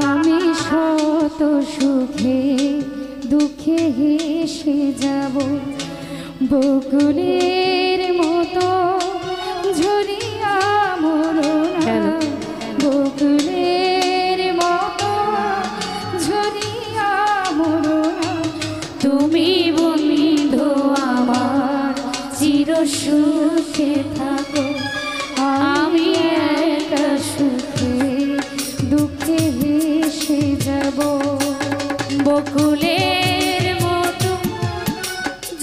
আমি শত সুখে দুঃখে হেসে যাব, বকুলের মতো ঝরিয়া মরনা, বকুলের মতো ঝরিয়া মরনা। তুমি বন্ধু আমার চির সুখে থাকো, আমি একা সুখে দুঃখে হেসে যাব। বকুলের মতো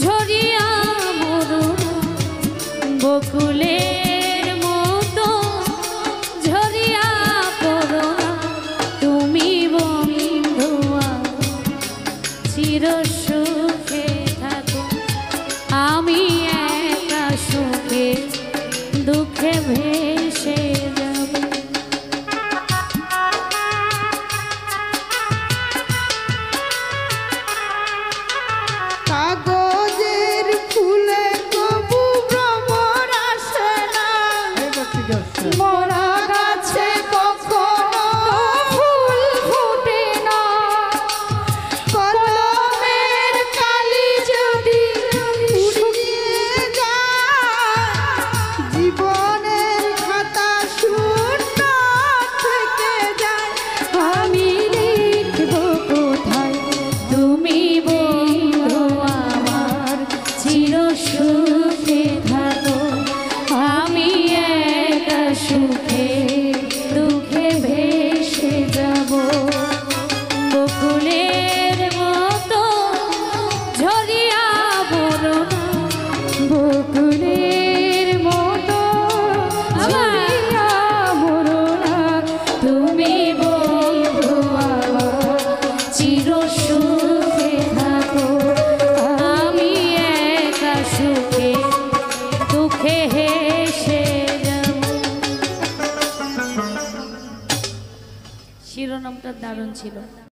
ঝরিয়া মরনা, বকুলের মতো ঝরিয়া পড়না। তুমি বন্ধু চির সুখে থাকো, আমি একা সুখে দুঃখে ভেসে যাব। কাগজের ফুলে কবু ভ্রমর আসে না, মরা গাছে কখনো ফুল ফোটে না। কলমের কালি যদি শুকিয়ে যায়, জীবনের খাতা শূন্য থেকে যায়। আমি লিখব কোথায় তুমি বন্ধু আমার চির সুখে থাকো, আমি একা সুখে দুঃখে ভেসে যাব। বকুলের মতো ঝরিয়া মরনা, বকুলের মতো ঝরিয়া মরনা। তুমি বন্ধু আমার চির সুখে থাকো, আমি একা সুখে দুঃখে হেসে যাব। শিরোনামটা দারুণ ছিল।